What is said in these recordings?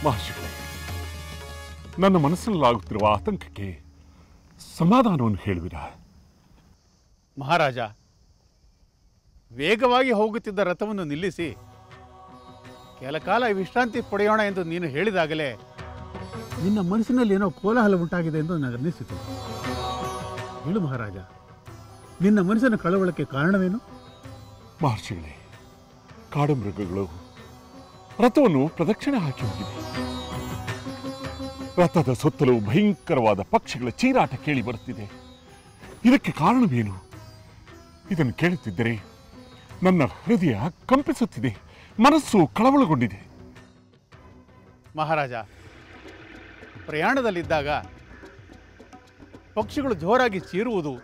ಮಹರ್ಷಿಗಳೇ, ನನ್ನ ಮನಸ್ಸಿನಲ್ಲಾಗುತ್ತಿರುವ ಆತಂಕಕ್ಕೆ ಸಮಾಧಾನವನ್ನು ಹೇಳುವಿರಾ? ಮಹಾರಾಜ, ವೇಗವಾಗಿ ಹೋಗುತ್ತಿದ್ದ ರಥವನ್ನು ನಿಲ್ಲಿಸಿ ಕೆಲ ಕಾಲ ವಿಶ್ರಾಂತಿ ಪಡೆಯೋಣ ಎಂದು ನೀನು ಹೇಳಿದಾಗಲೇ ನಿನ್ನ ಮನಸ್ಸಿನಲ್ಲಿ ಏನೋ ಕೋಲಾಹಲ ಉಂಟಾಗಿದೆ ಎಂದು ನನಗನ್ನಿಸಿತು. ಹೇಳು ಮಹಾರಾಜ, ನಿನ್ನ ಮನಸ್ಸಿನ ಕಳವಳಕ್ಕೆ ಕಾರಣವೇನು? ಮಹರ್ಷಿಗಳೇ, ಕಾಡುಮೃಗಗಳು ರಥವನ್ನು ಪ್ರದಕ್ಷಿಣೆ ಹಾಕಿ ಹೋಗಿದೆ. ರಥದ ಸುತ್ತಲೂ ಭಯಂಕರವಾದ ಪಕ್ಷಿಗಳ ಚೀರಾಟ ಕೇಳಿ ಬರುತ್ತಿದೆ. ಇದಕ್ಕೆ ಕಾರಣವೇನು? ಇದನ್ನು ಕೇಳುತ್ತಿದ್ದರೆ ನನ್ನ ಹೃದಯ ಕಂಪಿಸುತ್ತಿದೆ, ಮನಸ್ಸು ಕಳವಳಗೊಂಡಿದೆ. ಮಹಾರಾಜ, ಪ್ರಯಾಣದಲ್ಲಿದ್ದಾಗ ಪಕ್ಷಿಗಳು ಜೋರಾಗಿ ಚೀರುವುದು,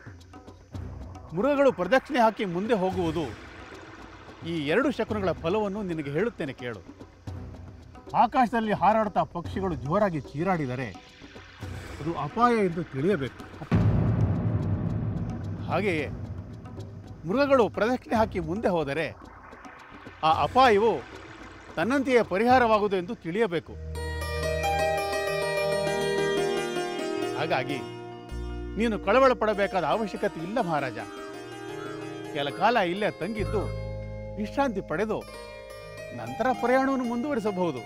ಮೃಗಗಳು ಪ್ರದಕ್ಷಿಣೆ ಹಾಕಿ ಮುಂದೆ ಹೋಗುವುದು, ಈ ಎರಡು ಶಕುನಗಳ ಫಲವನ್ನು ನಿನಗೆ ಹೇಳುತ್ತೇನೆ ಕೇಳು. ಆಕಾಶದಲ್ಲಿ ಹಾರಾಡುತ್ತಾ ಪಕ್ಷಿಗಳು ಜೋರಾಗಿ ಚೀರಾಡಿದರೆ ಅದು ಅಪಾಯ ಎಂದು ತಿಳಿಯಬೇಕು. ಹಾಗೆಯೇ ಮೃಗಗಳು ಪ್ರದಕ್ಷಿಣೆ ಹಾಕಿ ಮುಂದೆ ಹೋದರೆ ಆ ಅಪಾಯವು ತನ್ನಂತೆಯೇ ಪರಿಹಾರವಾಗುವುದು ಎಂದು ತಿಳಿಯಬೇಕು. ಹಾಗಾಗಿ ನೀನು ಕಳವಳ ಪಡಬೇಕಾದ ಅವಶ್ಯಕತೆ ಇಲ್ಲ ಮಹಾರಾಜ. ಕೆಲ ಕಾಲ ಇಲ್ಲೇ ತಂಗಿದ್ದು ವಿಶ್ರಾಂತಿ ಪಡೆದು ನಂತರ ಪ್ರಯಾಣವನ್ನು ಮುಂದುವರಿಸಬಹುದು.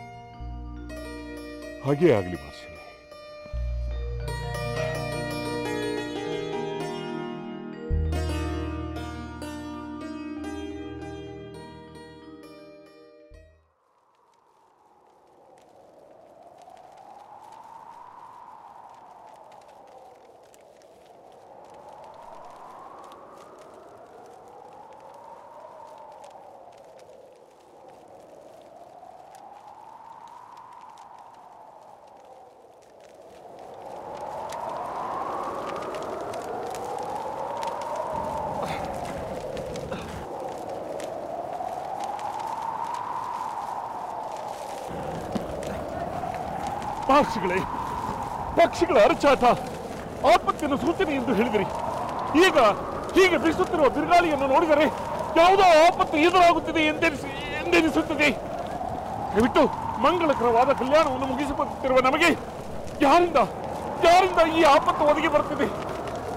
ಹಾಗೇ ಆಗಲಿ ಮಹರ್ಷಿ. ಮಹರ್ಷಿಗಳೇ, ಪಕ್ಷಿಗಳ ಅರಚಾಟ ಆಪತ್ತಿನ ಸೂಚನೆ ಎಂದು ಹೇಳಿದಿರಿ. ಈಗ ಹೀಗೆ ಬೀಸುತ್ತಿರುವ ಬಿರುಗಾಳಿಯನ್ನು ನೋಡಿದರೆ ಯಾವುದೋ ಆಪತ್ತು ಎದುರಾಗುತ್ತಿದೆ ಎಂದೆನಿಸುತ್ತದೆ. ದಯವಿಟ್ಟು ಮಂಗಳಕರವಾದ ಕಲ್ಯಾಣವನ್ನು ಮುಗಿಸಿಕೊಳ್ಳುತ್ತಿರುವ ನಮಗೆ ಯಾರಿಂದ ಈ ಆಪತ್ತು ಒದಗಿ ಬರುತ್ತಿದೆ?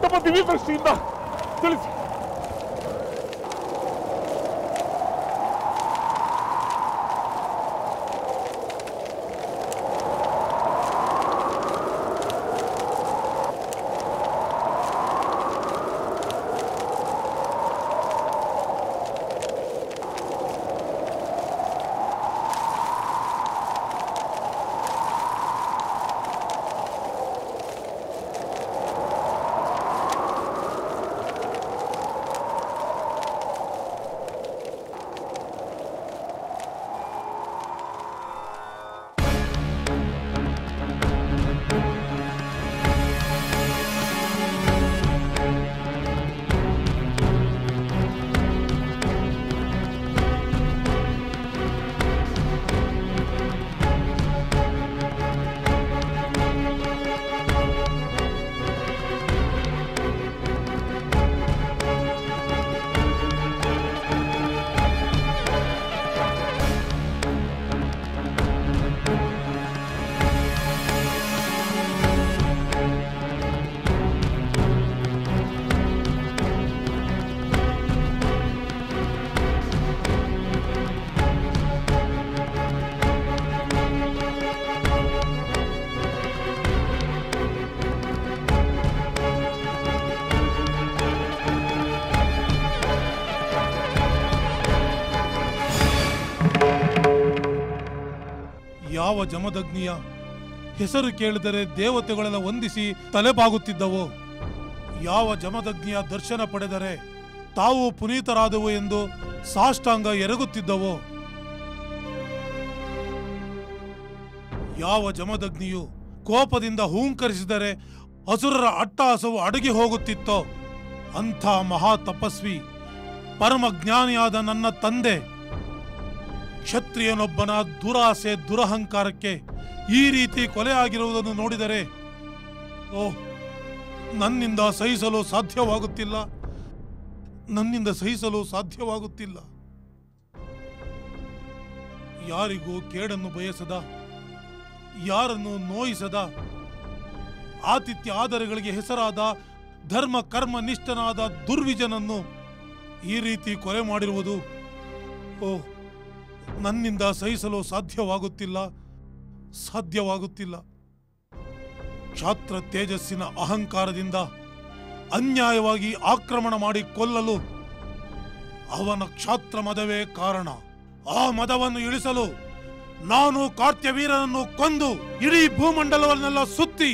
ತಮ್ಮ ದಿವ್ಯ ದೃಷ್ಟಿಯಿಂದ ತಿಳಿಸಿ. ಯಾವ ಜಮದಗ್ನಿಯ ಹೆಸರು ಕೇಳಿದರೆ ದೇವತೆಗಳೆಲ್ಲ ವಂದಿಸಿ ತಲೆಬಾಗುತ್ತಿದ್ದವೋ, ಯಾವ ಜಮದಗ್ನಿಯ ದರ್ಶನ ಪಡೆದರೆ ತಾವು ಪುನೀತರಾದವು ಎಂದು ಸಾಷ್ಟಾಂಗ ಎರಗುತ್ತಿದ್ದವೋ, ಯಾವ ಜಮದಗ್ನಿಯು ಕೋಪದಿಂದ ಹೂಂಕರಿಸಿದರೆ ಅಸುರರ ಅಟ್ಟಹಾಸವು ಅಡಗಿ ಹೋಗುತ್ತಿತ್ತೋ ಅಂಥ ಮಹಾ ತಪಸ್ವಿ ಪರಮಜ್ಞಾನಿಯಾದ ನನ್ನ ತಂದೆ ಕ್ಷತ್ರಿಯನೊಬ್ಬನ ದುರಾಸೆ ದುರಹಂಕಾರಕ್ಕೆ ಈ ರೀತಿ ಕೊಲೆಯಾಗಿರುವುದನ್ನು ನೋಡಿದರೆ ನನ್ನಿಂದ ಸಹಿಸಲು ಸಾಧ್ಯವಾಗುತ್ತಿಲ್ಲ. ಯಾರಿಗೂ ಕೇಡನ್ನು ಬಯಸದ ಯಾರನ್ನು ನೋಯಿಸದ ಆತಿಥ್ಯ ಆದರಗಳಿಗೆ ಹೆಸರಾದ ಧರ್ಮ ಕರ್ಮ ನಿಷ್ಠನಾದ ದುರ್ವಿಜನನ್ನು ಈ ರೀತಿ ಕೊಲೆ ಮಾಡಿರುವುದು ನನ್ನಿಂದ ಸಹಿಸಲು ಸಾಧ್ಯವಾಗುತ್ತಿಲ್ಲ. ಕ್ಷಾತ್ರ ತೇಜಸ್ಸಿನ ಅಹಂಕಾರದಿಂದ ಅನ್ಯಾಯವಾಗಿ ಆಕ್ರಮಣ ಮಾಡಿ ಕೊಲ್ಲಲು ಅವನ ಕ್ಷಾತ್ರ ಮದವೇ ಕಾರಣ. ಆ ಮದವನ್ನು ಇಳಿಸಲು ನಾನು ಕಾರ್ತ್ಯವೀರನನ್ನು ಕೊಂದು ಇಡೀ ಭೂಮಂಡಲವನ್ನೆಲ್ಲ ಸುತ್ತಿ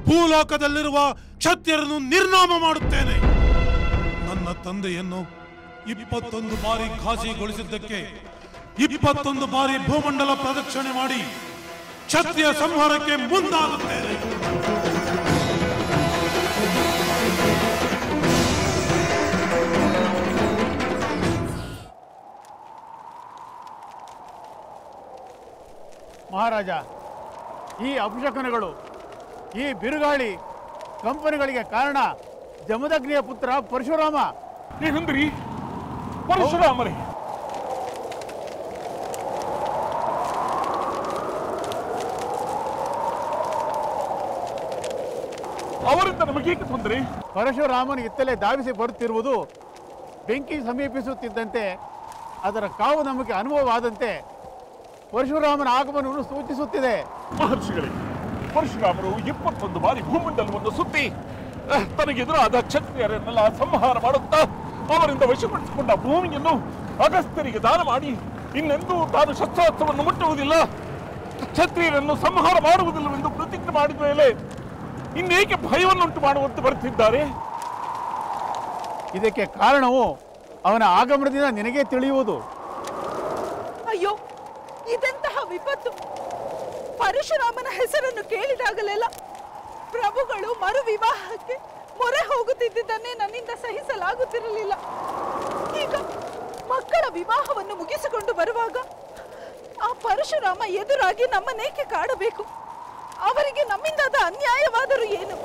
ಭೂಲೋಕದಲ್ಲಿರುವ ಕ್ಷತ್ರಿಯರನ್ನು ನಿರ್ನಾಮ ಮಾಡುತ್ತೇನೆ. ನನ್ನ ತಂದೆಯನ್ನು 21 ಬಾರಿ ಘಾಸಿಗೊಳಿಸಿದ್ದಕ್ಕೆ 21 ಬಾರಿ ಭೂಮಂಡಲ ಪ್ರದಕ್ಷಿಣೆ ಮಾಡಿ ಕ್ಷತ್ರಿಯ ಸಂಹಾರಕ್ಕೆ ಮುಂದಾಗುತ್ತೇನೆ. ಮಹಾರಾಜ, ಈ ಅಪಶಕನಗಳು, ಈ ಬಿರುಗಾಳಿ ಕಂಪನಿಗಳಿಗೆ ಕಾರಣ ಜಮದಗ್ನಿಯ ಪುತ್ರ ಪರಶುರಾಮ. ಏನಂದ್ರಿ? ಪರಶುರಾಮರೇ? ಅವರಿಂದ ನಮಗೇಕೆ ತೊಂದರೆ? ಪರಶುರಾಮನು ಇತ್ತಲೇ ಧಾವಿಸಿ ಬರುತ್ತಿರುವುದು ಬೆಂಕಿ ಸಮೀಪಿಸುತ್ತಿದ್ದಂತೆ ಅದರ ಕಾವು ನಮಗೆ ಅನುಭವವಾದಂತೆ ಪರಶುರಾಮನ ಆಗಮನವನ್ನು ಸೂಚಿಸುತ್ತಿದೆ. ಮಹರ್ಷಿಗಳೇ, ಪರಶುರಾಮರು 21 ಬಾರಿ ಭೂಮಂಡಲವನ್ನು ಸುತ್ತಿ ತನಗೆದುರಾದ ಕ್ಷತ್ರಿಯರನ್ನೆಲ್ಲ ಸಂಹಾರ ಮಾಡುತ್ತಾ ಅವರಿಂದ ವಶಪಡಿಸಿಕೊಂಡ ಭೂಮಿಯನ್ನು ಅಗಸ್ತ್ಯರಿಗೆ ದಾನ ಮಾಡಿ ಇನ್ನೆಂದೂ ತಾನು ಶಸ್ತ್ರಾಸ್ತ್ರವನ್ನು ಮುಟ್ಟುವುದಿಲ್ಲ, ಕ್ಷತ್ರಿಯರನ್ನು ಸಂಹಾರ ಮಾಡುವುದಿಲ್ಲವೆಂದು ಪ್ರತಿಜ್ಞೆ ಮಾಡಿದ ಮೇಲೆ ಇನ್ನೇಕೆ ಭಯವನ್ನುಂಟು ಮಾಡುವಂತೆ ಬರುತ್ತಿದ್ದಾರೆ? ಇದಕ್ಕೆ ಕಾರಣವು ಅವನ ಆಗಮನದಿಂದ ನಿನಗೆ ತಿಳಿಯುವುದು. ಅಯ್ಯೋ, ಇದೆಂತಹ ವಿಪತ್ತು! ಪರಶುರಾಮನ ಹೆಸರನ್ನು ಕೇಳಿದಾಗಲೆಲ್ಲ ಪ್ರಭುಗಳು ಮರು ವಿವಾಹಕ್ಕೆ ಮೊರೆ ಹೋಗುತ್ತಿದ್ದನ್ನೇ ನನ್ನಿಂದ ಸಹಿಸಲಾಗುತ್ತಿರಲಿಲ್ಲ. ಈಗ ಮಕ್ಕಳ ವಿವಾಹವನ್ನು ಮುಗಿಸಿಕೊಂಡು ಬರುವಾಗ ಆ ಪರಶುರಾಮ ಎದುರಾಗಿ ನಮ್ಮನ್ನೇಕೆ ಕಾಡಬೇಕು? ಅವರಿಗೆ ನಮ್ಮಿಂದಾದ ಅನ್ಯಾಯವಾದರೂ ಏನು?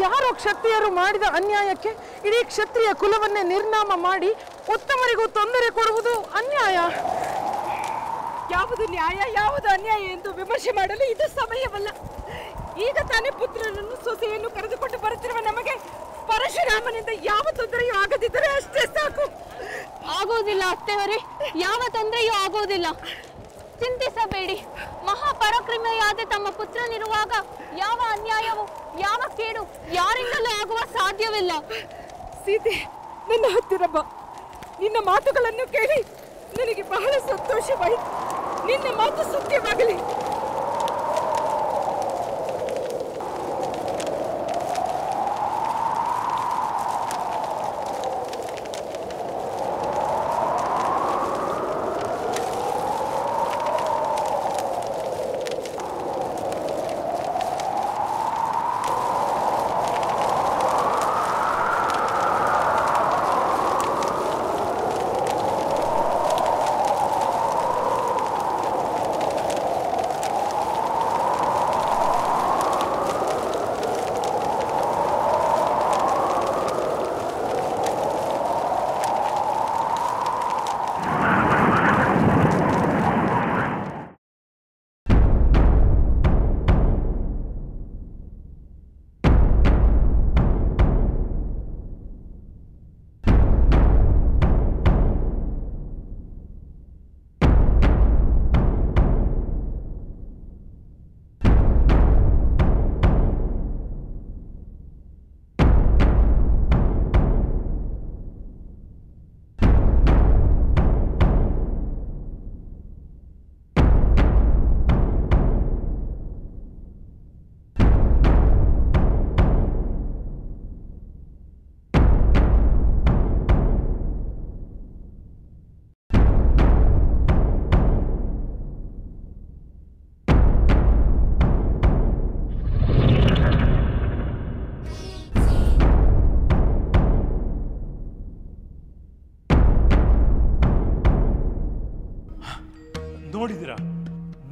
ಯಾರೋ ಕ್ಷತ್ರಿಯರು ಮಾಡಿದ ಅನ್ಯಾಯಕ್ಕೆ ಇಡೀ ಕ್ಷತ್ರಿಯ ಕುಲವನ್ನೇ ನಿರ್ನಾಮ ಮಾಡಿ ಉತ್ತಮರಿಗೂ ತೊಂದರೆ ಕೊಡುವುದು ಅನ್ಯಾಯ. ಯಾವುದು ನ್ಯಾಯ, ಯಾವುದು ಅನ್ಯಾಯ ಎಂದು ವಿಮರ್ಶೆ ಮಾಡಲು ಇದು ಸಮಯವಲ್ಲ. ಈಗ ತಾನೇ ಪುತ್ರನನ್ನು ಸೊಸೆಯನ್ನು ಕರೆದುಕೊಂಡು ಬರುತ್ತಿರುವ ನಮಗೆ ಪರಶುರಾಮನಿಂದ ಯಾವ ತೊಂದರೆಯೂ ಆಗದಿದ್ದರೆ ಅಷ್ಟೇ ಸಾಕು. ಆಗೋದಿಲ್ಲ ಅತ್ತೆಯವರೇ, ಯಾವ ತೊಂದರೆಯೂ ಆಗೋದಿಲ್ಲ. ಚಿಂತಿಸಬೇಡಿ. ಮಹಾಪರಾಕ್ರಮಿಯಾದ ತಮ್ಮ ಪುತ್ರನಿರುವಾಗ ಯಾವ ಅನ್ಯಾಯವು, ಯಾವ ಕೇಡು ಯಾರಿಂದಲೂ ಆಗುವ ಸಾಧ್ಯವಿಲ್ಲ. ಸೀತೆ, ನನ್ನ ಹತ್ತಿರ ಬಾ. ನಿನ್ನ ಮಾತುಗಳನ್ನು ಕೇಳಿ ನನಗೆ ಬಹಳ ಸಂತೋಷವಾಯಿತು. ನಿನ್ನ ಮಾತು ಸತ್ಯವಾಗಲಿ.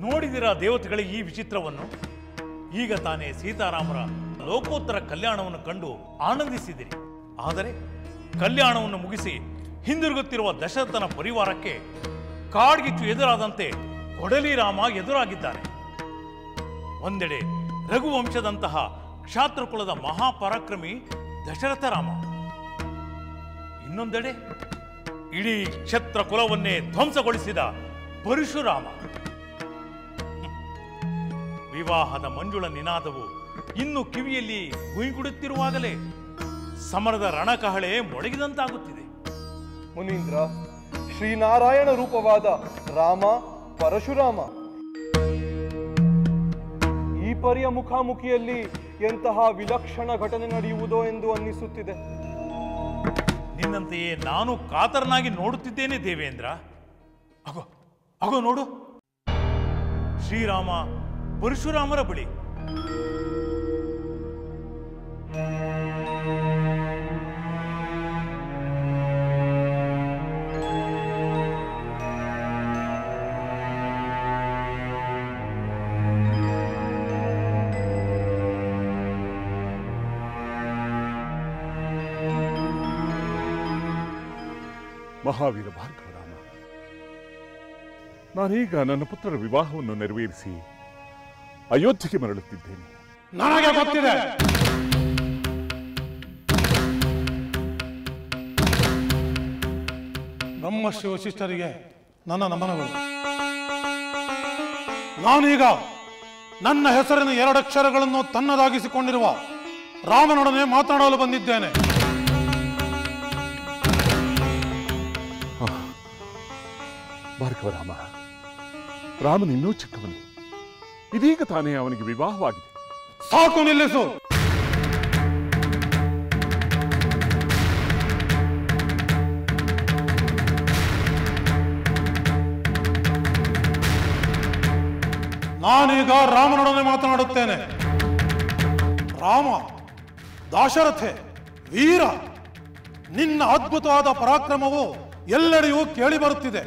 ನೋಡಿದಿರಾ ದೇವತೆಗಳೇ ಈ ವಿಚಿತ್ರವನ್ನು? ಈಗ ತಾನೇ ಸೀತಾರಾಮರ ಲೋಕೋತ್ತರ ಕಲ್ಯಾಣವನ್ನು ಕಂಡು ಆನಂದಿಸಿದಿರಿ. ಆದರೆ ಕಲ್ಯಾಣವನ್ನು ಮುಗಿಸಿ ಹಿಂದಿರುಗುತ್ತಿರುವ ದಶರಥನ ಪರಿವಾರಕ್ಕೆ ಕಾಡ್ಗಿಚ್ಚು ಎದುರಾದಂತೆ ಕೊಡಲಿ ರಾಮ ಎದುರಾಗಿದ್ದಾನೆ. ಒಂದೆಡೆ ರಘುವಂಶದಂತಹ ಕ್ಷಾತ್ರಕುಲದ ಮಹಾಪರಾಕ್ರಮಿ ದಶರಥ ರಾಮ, ಇನ್ನೊಂದೆಡೆ ಇಡೀ ಕ್ಷತ್ರ ಕುಲವನ್ನೇ ಧ್ವಂಸಗೊಳಿಸಿದ ಪರಶುರಾಮ. ವಿವಾಹದ ಮಂಜುಳ ನಿನಾದವು ಇನ್ನು ಕಿವಿಯಲ್ಲಿ ಗುಯ್ಗುಡುತ್ತಿರುವಾಗಲೇ ಸಮರದ ರಣಕಹಳೆ ಮೊಳಗಿದಂತಾಗುತ್ತಿದೆ. ಮುನೀಂದ್ರ, ಶ್ರೀನಾರಾಯಣ ರೂಪವಾದ ರಾಮ ಪರಶುರಾಮ ಈ ಪರಿಯ ಮುಖಾಮುಖಿಯಲ್ಲಿ ಎಂತಹ ವಿಲಕ್ಷಣ ಘಟನೆ ನಡೆಯುವುದೋ ಎಂದು ಅನ್ನಿಸುತ್ತಿದೆ. ನಿನ್ನಂತೆಯೇ ನಾನು ಕಾತರನಾಗಿ ನೋಡುತ್ತಿದ್ದೇನೆ ದೇವೇಂದ್ರ. ಅಗೋ ಅಗೋ ನೋಡು, ಶ್ರೀರಾಮ ಪರಶುರಾಮರ ಬಳಿ. ಮಹಾವೀರ ಭಾರ್ಗವರಾಮ, ನಾನೀಗ ನನ್ನ ಪುತ್ರರ ವಿವಾಹವನ್ನು ನೆರವೇರಿಸಿ ಅಯೋಧ್ಯೆಗೆ ಮರಳುತ್ತಿದ್ದೇನೆ. ನನಗೆ ಗೊತ್ತಿದೆ. ಬ್ರಹ್ಮರ್ಷಿ ವಶಿಷ್ಠರಿಗೆ ನನ್ನ ನಮನಗಳು. ನಾನೀಗ ನನ್ನ ಹೆಸರಿನ 2 ಅಕ್ಷರಗಳನ್ನು ತನ್ನದಾಗಿಸಿಕೊಂಡಿರುವ ರಾಮನೊಡನೆ ಮಾತನಾಡಲು ಬಂದಿದ್ದೇನೆ. ಭಾರ್ಗವರಾಮ, ರಾಮನಿನ್ನೂ ಚಿಕ್ಕವನು. ಇದೀಗ ತಾನೇ ಅವನಿಗೆ ವಿವಾಹವಾಗಿದೆ. ಸಾಕು, ನಿಲ್ಲಿಸು. ನಾನೀಗ ರಾಮನೊಡನೆ ಮಾತನಾಡುತ್ತೇನೆ. ರಾಮ, ದಾಶರಥೆ, ವೀರ, ನಿನ್ನ ಅದ್ಭುತವಾದ ಪರಾಕ್ರಮವು ಎಲ್ಲೆಡೆಯೂ ಕೇಳಿ ಬರುತ್ತಿದೆ.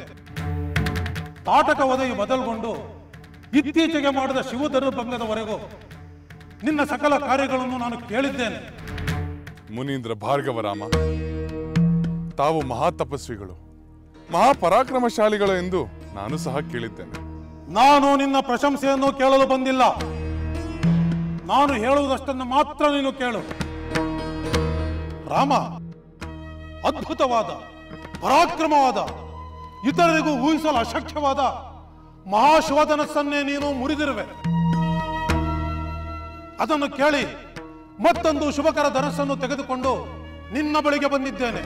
ತಾಟಕ ವಧೆಯು ಬದಲ್ಗೊಂಡು ಇತ್ತೀಚೆಗೆ ಮಾಡಿದ ಶಿವಧನುರ್ಭಂಗದವರೆಗೂ ನಿನ್ನ ಸಕಲ ಕಾರ್ಯಗಳನ್ನು ನಾನು ಕೇಳಿದ್ದೇನೆ. ಮುನೀಂದ್ರ ಭಾರ್ಗವರಾಮ, ತಾವು ಮಹಾತಪಸ್ವಿಗಳು, ಮಹಾಪರಾಕ್ರಮಶಾಲಿಗಳು ಎಂದು ನಾನು ಸಹ ಕೇಳಿದ್ದೇನೆ. ನಾನು ನಿನ್ನ ಪ್ರಶಂಸೆಯನ್ನು ಕೇಳಲು ಬಂದಿಲ್ಲ. ನಾನು ಹೇಳುವುದಷ್ಟನ್ನು ಮಾತ್ರ ನೀನು ಕೇಳು. ರಾಮ, ಅದ್ಭುತವಾದ, ಪರಾಕ್ರಮವಾದ, ಇತರರಿಗೂ ಊಹಿಸಲು ಅಶಕ್ಯವಾದ ಮಹಾಶಿವಧನಸ್ಸನ್ನೇ ನೀನು ಮುರಿದಿರುವೆ. ಅದನ್ನು ಕೇಳಿ ಮತ್ತೊಂದು ಶುಭಕರ ಧನಸ್ಸನ್ನು ತೆಗೆದುಕೊಂಡು ನಿನ್ನ ಬಳಿಗೆ ಬಂದಿದ್ದೇನೆ.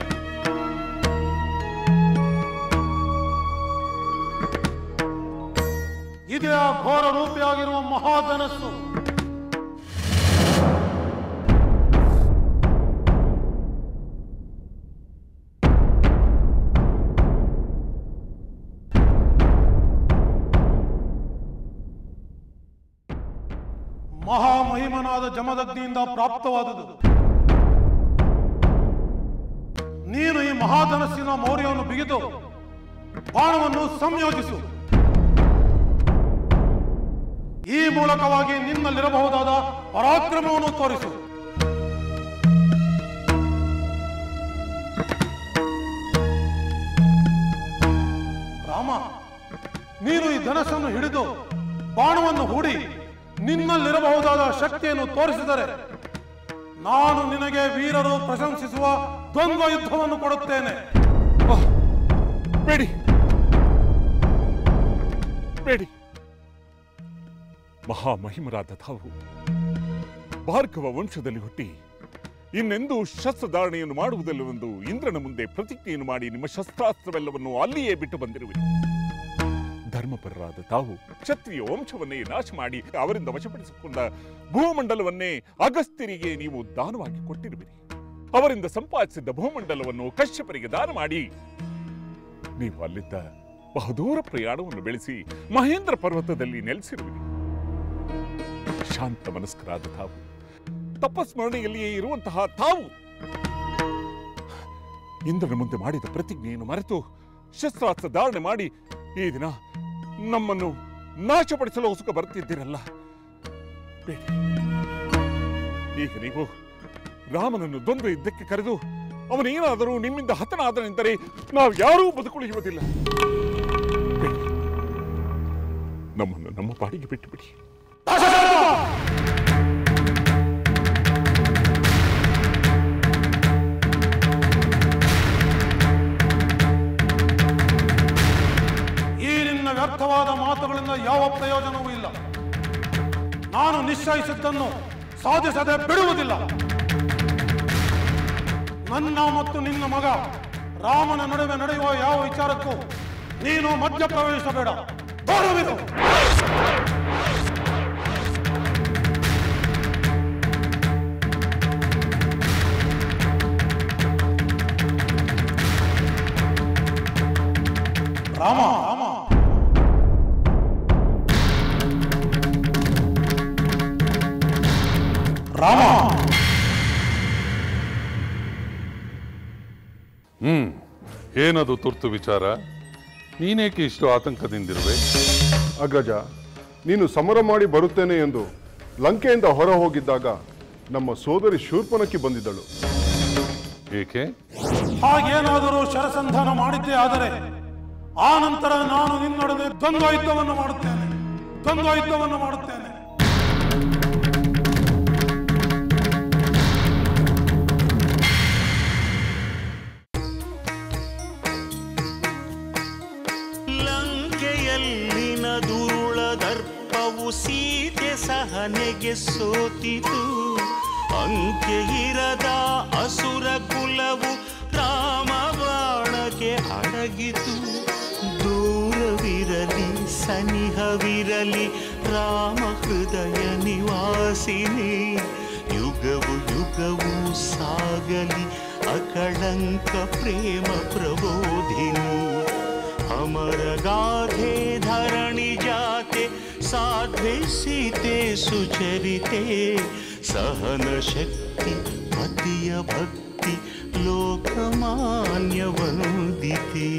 ಇದೇ ಆ ಘೋರ ರೂಪಿಯಾಗಿರುವ ಮಹಾಧನಸ್ಸು. ಮಹಾಮಹಿಮನಾದ ಜಮದಗ್ನಿಯಿಂದ ಪ್ರಾಪ್ತವಾದುದು. ನೀನು ಈ ಮಹಾಧನಸ್ಸಿನ ಮೌರ್ಯವನ್ನು ಬಿಗಿದು ಬಾಣವನ್ನು ಸಂಯೋಜಿಸು. ಈ ಮೂಲಕವಾಗಿ ನಿನ್ನಲ್ಲಿರಬಹುದಾದ ಪರಾಕ್ರಮವನ್ನು ತೋರಿಸು. ರಾಮ, ನೀನು ಈ ಧನಸ್ಸನ್ನು ಹಿಡಿದು ಬಾಣವನ್ನು ಹೂಡಿ ನಿನ್ನಲ್ಲಿರಬಹುದಾದ ಶಕ್ತಿಯನ್ನು ತೋರಿಸಿದರೆ ನಾನು ನಿನಗೆ ವೀರರು ಪ್ರಶಂಸಿಸುವ ದ್ವಂದ್ವ ಯುದ್ಧವನ್ನು ಕೊಡುತ್ತೇನೆ. ಬೇಡಿ ಬೇಡಿ, ಮಹಾಮಹಿಮರಾದ ತಾವು ಭಾರ್ಗವ ವಂಶದಲ್ಲಿ ಹುಟ್ಟಿ ಇನ್ನೆಂದೂ ಶಸ್ತ್ರಧಾರಣೆಯನ್ನು ಮಾಡುವುದಿಲ್ಲವೆಂದು ಇಂದ್ರನ ಮುಂದೆ ಪ್ರತಿಜ್ಞೆಯನ್ನು ಮಾಡಿ ನಿಮ್ಮ ಶಸ್ತ್ರಾಸ್ತ್ರವೆಲ್ಲವನ್ನು ಅಲ್ಲಿಯೇ ಬಿಟ್ಟು ಬಂದಿರುವಿರಿ. ಧರ್ಮಪರರಾದ ತಾವು ಕ್ಷತ್ರಿಯ ವಂಶವನ್ನೇ ನಾಶ ಮಾಡಿ ಅವರಿಂದ ವಶಪಡಿಸಿಕೊಂಡ ಭೂಮಂಡಲವನ್ನೇ ಅಗಸ್ತ್ಯರಿಗೆ ನೀವು ದಾನವಾಗಿ ಕೊಟ್ಟಿರುವಿರಿ. ಅವರಿಂದ ಸಂಪಾದಿಸಿದ್ದ ಭೂಮಂಡಲವನ್ನು ಕಶ್ಯಪರಿಗೆ ದಾನ ಮಾಡಿ ನೀವು ಅಲ್ಲಿದ್ದ ಬಹುದೂರ ಪ್ರಯಾಣವನ್ನು ಬೆಳೆಸಿ ಮಹೇಂದ್ರ ಪರ್ವತದಲ್ಲಿ ನೆಲೆಸಿರುವಿರಿ. ಶಾಂತ ಮನಸ್ಕರಾದ ತಾವು, ತಪಸ್ಮರಣೆಯಲ್ಲಿಯೇ ಇರುವಂತಹ ತಾವು ಇಂದ್ರನ ಮುಂದೆ ಮಾಡಿದ ಪ್ರತಿಜ್ಞೆಯನ್ನು ಮರೆತು ಶಸ್ತ್ರಾಸ್ತ್ರ ಧಾರಣೆ ಮಾಡಿ ಈ ದಿನ ನಮ್ಮನ್ನು ನಾಶಪಡಿಸಲು ಸುಖ ಬರುತ್ತಿದ್ದೀರಲ್ಲ. ಬೇಡಿ, ಈಗ ನೀವು ರಾಮನನ್ನು ದ್ವಂದ್ವ ಯುದ್ಧಕ್ಕೆ ಕರೆದು ಅವನೇನಾದರೂ ನಿಮ್ಮಿಂದ ಹತನಾದನೆಂದರೆ ನಾವು ಯಾರೂ ಬದುಕುಳಿಯುವುದಿಲ್ಲ. ನಮ್ಮನ್ನು ನಮ್ಮ ಪಾಡಿಗೆ ಬಿಟ್ಟು ಬಿಡಿ. ಈ ನಿನ್ನ ವ್ಯರ್ಥವಾದ ಮಾತುಗಳಿಂದ ಯಾವ ಪ್ರಯೋಜನವೂ ಇಲ್ಲ. ನಾನು ನಿಶ್ಚಯಿಸಿದ್ದನ್ನು ಸಾಧಿಸದೆ ಬಿಡುವುದಿಲ್ಲ. ನನ್ನ ಮತ್ತು ನಿನ್ನ ಮಗ ರಾಮನ ನಡುವೆ ನಡೆಯುವ ಯಾವ ವಿಚಾರಕ್ಕೂ ನೀನು ಮಧ್ಯಪ್ರವೇಶಿಸಬೇಡ. ದೂರವಿರು. ರಾಮ ರಾಮ ರಾಮ ಏನದು ತುರ್ತು ವಿಚಾರ? ನೀನೇಕೆ ಇಷ್ಟು ಆತಂಕದಿಂದಿರುವೆ? ಅಗ್ರಜ, ನೀನು ಸಮರ ಮಾಡಿ ಬರುತ್ತೇನೆ ಎಂದು ಲಂಕೆಯಿಂದ ಹೊರ ಹೋಗಿದ್ದಾಗ ನಮ್ಮ ಸೋದರಿ ಶೂರ್ಪನಖಿ ಬಂದಿದ್ದಳು. ಏಕೆ? ಹಾಗೇನಾದರೂ ಶರಸಂಧಾನ ಮಾಡಿದ್ದೇ ಆದರೆ ಆ ನಂತರ ನಾನು ನಿನ್ನೊಡನೆ ದ್ವಂದ್ವ ಯುದ್ಧವನ್ನು ಮಾಡುತ್ತೇನೆ. ಲಂಕೆಯಲ್ಲಿನ ದುರುಳ ದರ್ಪವು ಸೀತೆ ಸಹನೆಗೆ ಸೋತಿತು. ಅಂಕೆ ಇರದ ಅಸುರ ಕುಲವು ರಾಮ ಬಾಣಕ್ಕೆ ಅಡಗಿತು. ದೂರವಿರಲಿ ಸನಿಹವಿರಲಿ ರಾಮ ಹೃದಯ ನಿವಾಸಿನಿ. ಯುಗವು ಯುಗವು ಸಾಗಲಿ ಅಕಳಂಕ ಪ್ರೇಮ ಪ್ರಬೋಧಿನಿ. ಅಮರ ಗಾಧೆ ಧರಣಿ ಜಾತೆ ಸಾಧ್ವೆ ಸೀತೆ ಸುಚರಿತೆ. ಸಹನ ಶಕ್ತಿ ಪತಿಯ ಭಕ್ತಿ ಲೋಕಮಾನ್ಯ ವಂದಿತೆ.